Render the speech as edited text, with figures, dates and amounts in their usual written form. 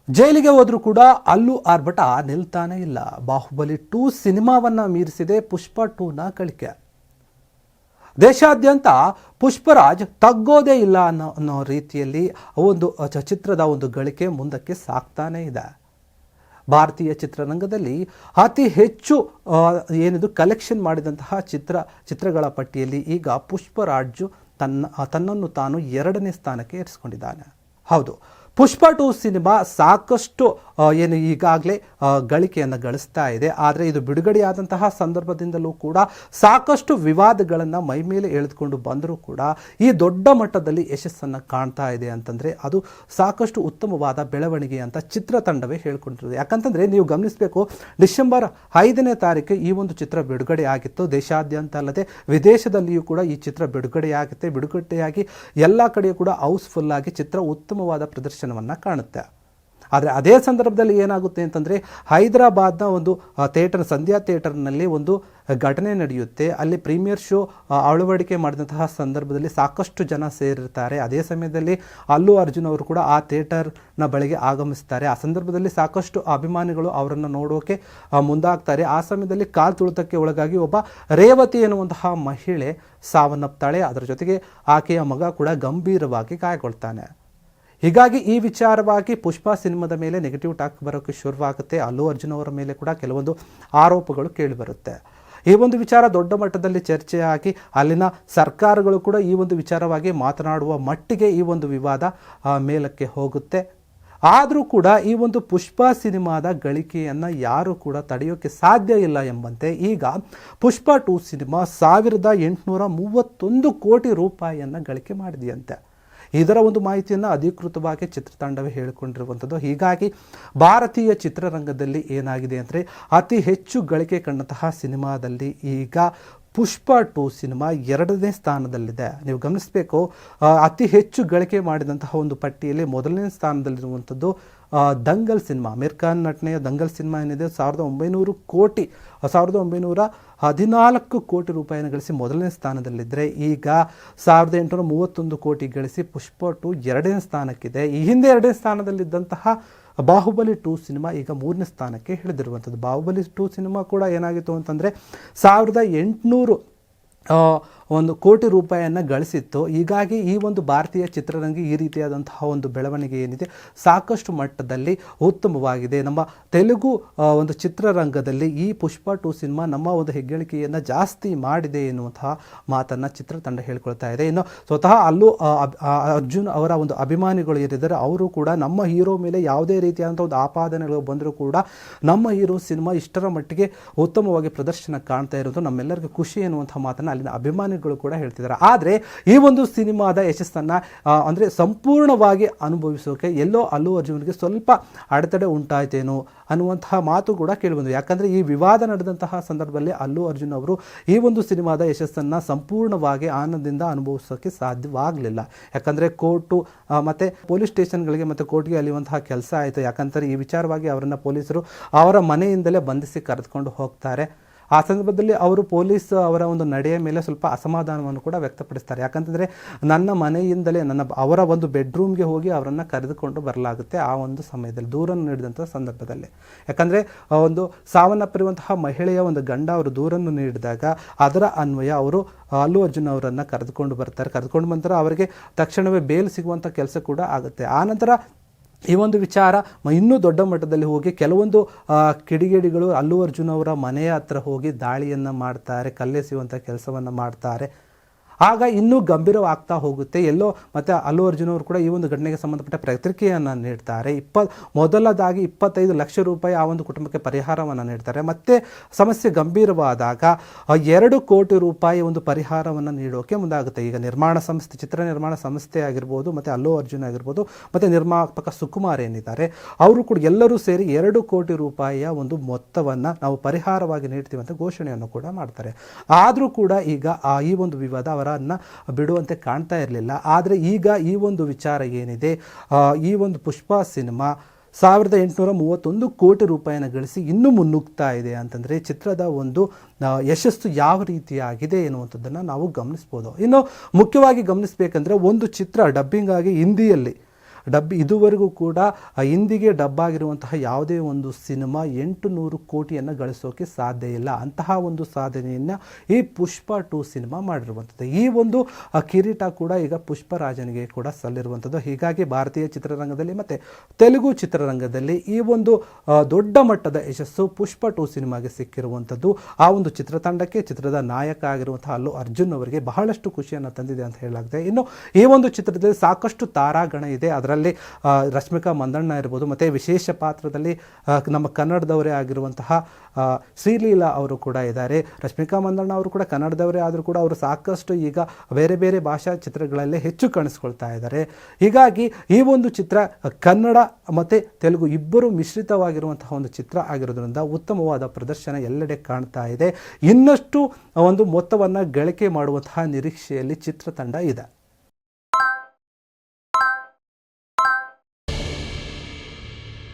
ಜೈಲಿಗೆ ಹೋದ್ರೂ ಕೂಡ ಅಲ್ಲು ಆರ್ಭಟ ನಿಲ್ತಾನೆ ಇಲ್ಲ. ಬಾಹುಬಲಿ 2 ಸಿನಿಮಾವನ್ನ ಮೀರಿಸಿದೆ ಪುಷ್ಪ 2ನ ಗಳಿಕೆ. ದೇಶಾದ್ಯಂತ ಪುಷ್ಪರಾಜ್ ತಗ್ಗೋದೇ ಇಲ್ಲ ಅನ್ನೋ ರೀತಿಯಲ್ಲಿ ಒಂದು ಚಿತ್ರದ ಒಂದು ಗಳಿಕೆ ಮುಂದಕ್ಕೆ ಸಾಕ್ತಾನೆ ಇದೆ. ಭಾರತೀಯ ಚಿತ್ರರಂಗದಲ್ಲಿ ಅತಿ ಹೆಚ್ಚು ಕಲೆಕ್ಷನ್ ಮಾಡಿದಂತಹ ಚಿತ್ರಗಳ ಪಟ್ಟಿಯಲ್ಲಿ ಈಗ ಪುಷ್ಪರಾಜ್ ತನ್ನನ್ನು ತಾನು 2ನೇ ಸ್ಥಾನಕ್ಕೆ ಏರಿಸಿಕೊಂಡಿದ್ದಾನೆ. ಹೌದು, ಪುಷ್ಪ 2 ಸಿನಿಮಾ ಸಾಕಷ್ಟು ಈಗಾಗಲೇ ಗಳಿಕೆಯನ್ನು ಗಳಿಸ್ತಾ ಇದೆ. ಆದರೆ ಇದು ಬಿಡುಗಡೆಯಾದಂತಹ ಸಂದರ್ಭದಿಂದಲೂ ಕೂಡ ಸಾಕಷ್ಟು ವಿವಾದಗಳನ್ನು ಮೈಮೇಲೆ ಎಳೆದುಕೊಂಡು ಬಂದರೂ ಕೂಡ ಈ ದೊಡ್ಡ ಮಟ್ಟದಲ್ಲಿ ಯಶಸ್ಸನ್ನು ಕಾಣ್ತಾ ಇದೆ ಅಂತಂದರೆ ಅದು ಸಾಕಷ್ಟು ಉತ್ತಮವಾದ ಬೆಳವಣಿಗೆ ಅಂತ ಚಿತ್ರತಂಡವೇ ಹೇಳ್ಕೊಂಡಿರೋದು. ಯಾಕಂತಂದರೆ ನೀವು ಗಮನಿಸಬೇಕು, ಡಿಸೆಂಬರ್ 5ನೇ ತಾರೀಕು ಈ ಒಂದು ಚಿತ್ರ ಬಿಡುಗಡೆ ಆಗಿತ್ತು. ದೇಶಾದ್ಯಂತ ಅಲ್ಲದೆ ವಿದೇಶದಲ್ಲಿಯೂ ಕೂಡ ಈ ಚಿತ್ರ ಬಿಡುಗಡೆಯಾಗಿ ಎಲ್ಲ ಕಡೆಯೂ ಕೂಡ ಹೌಸ್ಫುಲ್ ಆಗಿ ಚಿತ್ರ ಉತ್ತಮವಾದ ಪ್ರದರ್ಶನವನ್ನು ಕಾಣುತ್ತೆ. ಆದರೆ ಅದೇ ಸಂದರ್ಭದಲ್ಲಿ ಏನಾಗುತ್ತೆ ಅಂತಂದರೆ ಹೈದರಾಬಾದ್ನ ಒಂದು ಸಂಧ್ಯಾ ಥಿಯೇಟರ್ನಲ್ಲಿ ಒಂದು ಘಟನೆ ನಡೆಯುತ್ತೆ. ಅಲ್ಲಿ ಪ್ರೀಮಿಯರ್ ಶೋ ಅಳವಡಿಕೆ ಮಾಡಿದಂತಹ ಸಂದರ್ಭದಲ್ಲಿ ಸಾಕಷ್ಟು ಜನ ಸೇರಿರ್ತಾರೆ. ಅದೇ ಸಮಯದಲ್ಲಿ ಅಲ್ಲು ಅರ್ಜುನ್ ಅವರು ಕೂಡ ಆ ಥಿಯೇಟರ್ನ ಬಳಿಗೆ ಆಗಮಿಸ್ತಾರೆ. ಆ ಸಂದರ್ಭದಲ್ಲಿ ಸಾಕಷ್ಟು ಅಭಿಮಾನಿಗಳು ಅವರನ್ನು ನೋಡೋಕೆ ಮುಂದಾಗ್ತಾರೆ. ಆ ಸಮಯದಲ್ಲಿ ಕಾಲು ತುಳಿತಕ್ಕೆ ಒಳಗಾಗಿ ಒಬ್ಬ ರೇವತಿ ಎನ್ನುವಂತಹ ಮಹಿಳೆ ಸಾವನ್ನಪ್ತಾಳೆ. ಅದರ ಜೊತೆಗೆ ಆಕೆಯ ಮಗ ಕೂಡ ಗಂಭೀರವಾಗಿ ಗಾಯಗೊಳ್ತಾನೆ. ಹೀಗಾಗಿ ಈ ವಿಚಾರವಾಗಿ ಪುಷ್ಪ ಸಿನಿಮಾದ ಮೇಲೆ ನೆಗೆಟಿವ್ ಟಾಕ್ ಬರೋಕ್ಕೆ ಶುರುವಾಗುತ್ತೆ. ಅಲ್ಲು ಅರ್ಜುನ್ ಅವರ ಮೇಲೆ ಕೂಡ ಕೆಲವೊಂದು ಆರೋಪಗಳು ಕೇಳಿಬರುತ್ತೆ. ಈ ಒಂದು ವಿಚಾರ ದೊಡ್ಡ ಮಟ್ಟದಲ್ಲಿ ಚರ್ಚೆಯಾಗಿ ಅಲ್ಲಿನ ಸರ್ಕಾರಗಳು ಕೂಡ ಈ ಒಂದು ವಿಚಾರವಾಗಿ ಮಾತನಾಡುವ ಮಟ್ಟಿಗೆ ಈ ಒಂದು ವಿವಾದ ಮೇಲಕ್ಕೆ ಹೋಗುತ್ತೆ. ಆದರೂ ಕೂಡ ಈ ಒಂದು ಪುಷ್ಪ ಸಿನಿಮಾದ ಗಳಿಕೆಯನ್ನು ಯಾರೂ ಕೂಡ ತಡೆಯೋಕ್ಕೆ ಸಾಧ್ಯ ಇಲ್ಲ ಎಂಬಂತೆ ಈಗ ಪುಷ್ಪ 2 ಸಿನಿಮಾ 1831 ಕೋಟಿ ರೂಪಾಯಿಯನ್ನು ಗಳಿಕೆ ಮಾಡಿದೆಯಂತೆ. ಇದರ ಒಂದು ಮಾಹಿತಿಯನ್ನು ಅಧಿಕೃತವಾಗಿ ಚಿತ್ರತಂಡವೇ ಹೇಳಿಕೊಂಡಿರುವಂಥದ್ದು. ಹೀಗಾಗಿ ಭಾರತೀಯ ಚಿತ್ರರಂಗದಲ್ಲಿ ಏನಾಗಿದೆ ಅಂದರೆ ಅತಿ ಹೆಚ್ಚು ಗಳಿಕೆ ಕಂಡಂತಹ ಸಿನಿಮಾದಲ್ಲಿ ಈಗ ಪುಷ್ಪ 2 ಸಿನಿಮಾ 2ನೇ ಸ್ಥಾನದಲ್ಲಿದೆ. ನೀವು ಗಮನಿಸಬೇಕು, ಅತಿ ಹೆಚ್ಚು ಗಳಿಕೆ ಮಾಡಿದಂತಹ ಒಂದು ಪಟ್ಟಿಯಲ್ಲಿ 1ನೇ ಸ್ಥಾನದಲ್ಲಿರುವಂಥದ್ದು ದಂಗಲ್ ಸಿನಿಮಾ. ಅಮೀರ್ ಖಾನ್ ನಟನೆಯ ದಂಗಲ್ ಸಿನಿಮಾ ಏನಿದೆ 1914 ಕೋಟಿ ರೂಪಾಯಿಯನ್ನು ಗಳಿಸಿ 1ನೇ ಸ್ಥಾನದಲ್ಲಿದ್ದರೆ ಈಗ 1831 ಕೋಟಿ ಗಳಿಸಿ ಪುಷ್ಪ 2 2ನೇ ಸ್ಥಾನಕ್ಕಿದೆ. ಈ ಹಿಂದೆ 2ನೇ ಸ್ಥಾನದಲ್ಲಿದ್ದಂತಹ ಬಾಹುಬಲಿ 2 ಸಿನಿಮಾ ಈಗ 3ನೇ ಸ್ಥಾನಕ್ಕೆ ಹಿಡಿದಿರುವಂಥದ್ದು. ಬಾಹುಬಲಿ 2 ಸಿನಿಮಾ ಕೂಡ ಏನಾಗಿತ್ತು ಅಂತಂದರೆ 1800 ಕೋಟಿ ರೂಪಾಯಿಯನ್ನು ಗಳಿಸಿತ್ತು. ಹೀಗಾಗಿ ಈ ಒಂದು ಭಾರತೀಯ ಚಿತ್ರರಂಗ ಈ ರೀತಿಯಾದಂತಹ ಒಂದು ಬೆಳವಣಿಗೆ ಏನಿದೆ ಸಾಕಷ್ಟು ಮಟ್ಟದಲ್ಲಿ ಉತ್ತಮವಾಗಿದೆ. ನಮ್ಮ ತೆಲುಗು ಒಂದು ಚಿತ್ರರಂಗದಲ್ಲಿ ಈ ಪುಷ್ಪ 2 ಸಿನಿಮಾ ನಮ್ಮ ಒಂದು ಹೆಗ್ಗಳಿಕೆಯನ್ನು ಜಾಸ್ತಿ ಮಾಡಿದೆ ಎನ್ನುವಂತಹ ಮಾತನ್ನು ಚಿತ್ರತಂಡ ಹೇಳ್ಕೊಳ್ತಾ ಇದೆ. ಇನ್ನು ಸ್ವತಃ ಅಲ್ಲು ಅರ್ಜುನ್ ಅವರ ಒಂದು ಅಭಿಮಾನಿಗಳು ಏನಿದ್ದಾರೆ ಅವರು ಕೂಡ ನಮ್ಮ ಹೀರೋ ಮೇಲೆ ಯಾವುದೇ ರೀತಿಯಾದಂಥ ಒಂದು ಆಪಾದನೆಗಳು ಬಂದರೂ ಕೂಡ ನಮ್ಮ ಹೀರೋ ಸಿನಿಮಾ ಇಷ್ಟರ ಮಟ್ಟಿಗೆ ಉತ್ತಮವಾಗಿ ಪ್ರದರ್ಶನ ಕಾಣ್ತಾ ಇರೋದು ನಮ್ಮೆಲ್ಲರಿಗೂ ಖುಷಿ ಎನ್ನುವಂಥ ಮಾತನ್ನು ಅಲ್ಲಿನ ಅಭಿಮಾನಿಗಳು ಕೂಡ ಹೇಳ್ತಿದ್ದಾರೆ. ಆದರೆ ಈ ಒಂದು ಸಿನಿಮಾದ ಯಶಸ್ಸನ್ನು ಅಂದರೆ ಸಂಪೂರ್ಣವಾಗಿ ಅನುಭವಿಸೋಕೆ ಎಲ್ಲೋ ಅಲ್ಲು ಅರ್ಜುನ್ಗೆ ಸ್ವಲ್ಪ ಅಡೆತಡೆ ಉಂಟಾಯ್ತೇನೋ ಅನ್ನುವಂತಹ ಮಾತು ಕೂಡ ಕೇಳಿಬಂದು. ಯಾಕಂದರೆ ಈ ವಿವಾದ ನಡೆದಂತಹ ಸಂದರ್ಭದಲ್ಲಿ ಅಲ್ಲು ಅರ್ಜುನ್ ಅವರು ಈ ಒಂದು ಸಿನಿಮಾದ ಯಶಸ್ಸನ್ನು ಸಂಪೂರ್ಣವಾಗಿ ಆನಂದದಿಂದ ಅನುಭವಿಸೋಕ್ಕೆ ಸಾಧ್ಯವಾಗಲಿಲ್ಲ. ಯಾಕಂದರೆ ಕೋರ್ಟು ಮತ್ತು ಪೊಲೀಸ್ ಸ್ಟೇಷನ್ಗಳಿಗೆ ಮತ್ತು ಕೋರ್ಟ್ಗೆ ಅಲಿಯುವಂತಹ ಕೆಲಸ ಆಯಿತು. ಯಾಕಂದರೆ ಈ ವಿಚಾರವಾಗಿ ಅವರನ್ನು ಪೊಲೀಸರು ಅವರ ಮನೆಯಿಂದಲೇ ಬಂಧಿಸಿ ಕರೆದುಕೊಂಡು ಹೋಗ್ತಾರೆ. ಆ ಸಂದರ್ಭದಲ್ಲಿ ಅವರು ಪೊಲೀಸ್ ಅವರ ಒಂದು ನಡೆಯ ಮೇಲೆ ಸ್ವಲ್ಪ ಅಸಮಾಧಾನವನ್ನು ಕೂಡ ವ್ಯಕ್ತಪಡಿಸ್ತಾರೆ. ಯಾಕಂತಂದರೆ ನನ್ನ ಮನೆಯಿಂದಲೇ ಅವರ ಒಂದು ಬೆಡ್ರೂಮ್ಗೆ ಹೋಗಿ ಅವರನ್ನು ಕರೆದುಕೊಂಡು ಬರಲಾಗುತ್ತೆ ಆ ಒಂದು ಸಮಯದಲ್ಲಿ, ದೂರನ್ನು ನೀಡಿದಂಥ ಸಂದರ್ಭದಲ್ಲಿ. ಯಾಕಂದರೆ ಒಂದು ಸಾವನ್ನಪ್ಪಿರುವಂತಹ ಮಹಿಳೆಯ ಒಂದು ಗಂಡ ಅವರು ದೂರನ್ನು ನೀಡಿದಾಗ ಅದರ ಅನ್ವಯ ಅವರು ಅಲ್ಲು ಅರ್ಜುನ್ ಅವರನ್ನು ಕರೆದುಕೊಂಡು ಬರ್ತಾರೆ. ಕರೆದುಕೊಂಡು ಬಂದರೆ ಅವರಿಗೆ ತಕ್ಷಣವೇ ಬೇಲ್ ಸಿಗುವಂಥ ಕೆಲಸ ಕೂಡ ಆಗುತ್ತೆ. ಆನಂತರ ಈ ಒಂದು ವಿಚಾರ ಇನ್ನೂ ದೊಡ್ಡ ಮಟ್ಟದಲ್ಲಿ ಹೋಗಿ ಕೆಲವೊಂದು ಕಿಡಿಗೇಡಿಗಳು ಅಲ್ಲು ಅರ್ಜುನ್ ಅವರ ಮನೆಯ ಹತ್ರ ಹೋಗಿ ದಾಳಿಯನ್ನು ಮಾಡ್ತಾರೆ, ಕಲ್ಲೆಸೆಯುವಂಥ ಕೆಲಸವನ್ನು ಮಾಡ್ತಾರೆ. ಆಗ ಇನ್ನೂ ಗಂಭೀರವಾಗ್ತಾ ಹೋಗುತ್ತೆ. ಎಲ್ಲೋ ಮತ್ತು ಅಲ್ಲು ಅರ್ಜುನ್ ಅವರು ಕೂಡ ಈ ಒಂದು ಘಟನೆಗೆ ಸಂಬಂಧಪಟ್ಟ ಪ್ರತಿಕ್ರಿಯೆಯನ್ನು ನೀಡ್ತಾರೆ. ಮೊದಲದಾಗಿ 25 ಲಕ್ಷ ರೂಪಾಯಿ ಆ ಒಂದು ಕುಟುಂಬಕ್ಕೆ ಪರಿಹಾರವನ್ನು ನೀಡ್ತಾರೆ. ಮತ್ತು ಸಮಸ್ಯೆ ಗಂಭೀರವಾದಾಗ 2 ಕೋಟಿ ರೂಪಾಯಿ ಒಂದು ಪರಿಹಾರವನ್ನು ನೀಡೋಕೆ ಮುಂದಾಗುತ್ತೆ. ಈಗ ಚಿತ್ರ ನಿರ್ಮಾಣ ಸಂಸ್ಥೆ ಆಗಿರ್ಬೋದು, ಮತ್ತು ಅಲ್ಲು ಅರ್ಜುನ್ ಆಗಿರ್ಬೋದು, ಮತ್ತು ನಿರ್ಮಾಪಕ ಸುಕುಮಾರ್ ಏನಿದ್ದಾರೆ ಅವರು ಕೂಡ ಎಲ್ಲರೂ ಸೇರಿ 2 ಕೋಟಿ ರೂಪಾಯಿಯ ಒಂದು ಮೊತ್ತವನ್ನು ನಾವು ಪರಿಹಾರವಾಗಿ ನೀಡ್ತೀವಿ ಅಂತ ಘೋಷಣೆಯನ್ನು ಕೂಡ ಮಾಡ್ತಾರೆ. ಆದರೂ ಕೂಡ ಈಗ ಈ ಒಂದು ವಿವಾದ ಅವರನ್ನು ಬಿಡುವಂತೆ ಕಾಣ್ತಾ ಇರಲಿಲ್ಲ. ಆದರೆ ಈಗ ಈ ಒಂದು ವಿಚಾರ ಏನಿದೆ, ಈ ಒಂದು ಪುಷ್ಪ ಸಿನಿಮಾ 1831 ಕೋಟಿ ರೂಪಾಯಿನ ಗಳಿಸಿ ಇನ್ನೂ ಮುನ್ನುಗ್ತಾ ಇದೆ ಅಂತಂದರೆ ಚಿತ್ರದ ಒಂದು ಯಶಸ್ಸು ಯಾವ ರೀತಿಯಾಗಿದೆ ಎನ್ನುವಂಥದ್ದನ್ನು ನಾವು ಗಮನಿಸ್ಬೋದು. ಇನ್ನು ಮುಖ್ಯವಾಗಿ ಗಮನಿಸಬೇಕಂದ್ರೆ ಒಂದು ಚಿತ್ರ ಡಬ್ಬಿಂಗ್ ಆಗಿ ಹಿಂದಿಯಲ್ಲಿ ಇದುವರೆಗೂ ಕೂಡ ಹಿಂದಿಗೆ ಡಬ್ ಆಗಿರುವಂತಹ ಯಾವುದೇ ಒಂದು ಸಿನಿಮಾ 800 ಕೋಟಿಯನ್ನು ಗಳಿಸೋಕೆ ಸಾಧ್ಯ ಇಲ್ಲ. ಅಂತಹ ಒಂದು ಸಾಧನೆಯನ್ನು ಈ ಪುಷ್ಪ 2 ಸಿನಿಮಾ ಮಾಡಿರುವಂಥದ್ದು. ಈ ಒಂದು ಕಿರೀಟ ಕೂಡ ಈಗ ಪುಷ್ಪರಾಜನಿಗೆ ಕೂಡ ಸಲ್ಲಿರುವಂಥದ್ದು. ಹೀಗಾಗಿ ಭಾರತೀಯ ಚಿತ್ರರಂಗದಲ್ಲಿ ಮತ್ತು ತೆಲುಗು ಚಿತ್ರರಂಗದಲ್ಲಿ ಈ ಒಂದು ದೊಡ್ಡ ಮಟ್ಟದ ಯಶಸ್ಸು ಪುಷ್ಪ 2 ಸಿನಿಮಾಗೆ ಸಿಕ್ಕಿರುವಂಥದ್ದು ಆ ಒಂದು ಚಿತ್ರತಂಡಕ್ಕೆ, ಚಿತ್ರದ ನಾಯಕ ಆಗಿರುವಂತಹ ಅಲ್ಲು ಅರ್ಜುನ್ ಅವರಿಗೆ ಬಹಳಷ್ಟು ಖುಷಿಯನ್ನು ತಂದಿದೆ ಅಂತ ಹೇಳಲಾಗಿದೆ. ಇನ್ನು ಈ ಒಂದು ಚಿತ್ರದಲ್ಲಿ ಸಾಕಷ್ಟು ತಾರಾಗಣ ಇದೆ. ಅದರಲ್ಲಿ ರಶ್ಮಿಕಾ ಮಂದಣ್ಣ ಇರ್ಬೋದು, ಮತ್ತು ವಿಶೇಷ ಪಾತ್ರದಲ್ಲಿ ನಮ್ಮ ಕನ್ನಡದವರೇ ಆಗಿರುವಂತಹ ಶ್ರೀಲೀಲಾ ಅವರು ಕೂಡ ಇದ್ದಾರೆ. ರಶ್ಮಿಕಾ ಮಂದಣ್ಣ ಅವರು ಕೂಡ ಕನ್ನಡದವರೇ ಆದರೂ ಕೂಡ ಅವರು ಸಾಕಷ್ಟು ಈಗ ಬೇರೆ ಬೇರೆ ಭಾಷಾ ಚಿತ್ರಗಳಲ್ಲೇ ಹೆಚ್ಚು ಕಾಣಿಸ್ಕೊಳ್ತಾ ಇದ್ದಾರೆ. ಹೀಗಾಗಿ ಈ ಒಂದು ಚಿತ್ರ ಕನ್ನಡ ಮತ್ತು ತೆಲುಗು ಇಬ್ಬರು ಮಿಶ್ರಿತವಾಗಿರುವಂತಹ ಒಂದು ಚಿತ್ರ ಆಗಿರೋದ್ರಿಂದ ಉತ್ತಮವಾದ ಪ್ರದರ್ಶನ ಎಲ್ಲೆಡೆ ಕಾಣ್ತಾ ಇದೆ. ಇನ್ನಷ್ಟು ಒಂದು ಮೊತ್ತವನ್ನು ಗಳಿಕೆ ಮಾಡುವಂತಹ ನಿರೀಕ್ಷೆಯಲ್ಲಿ ಚಿತ್ರತಂಡ ಇದೆ.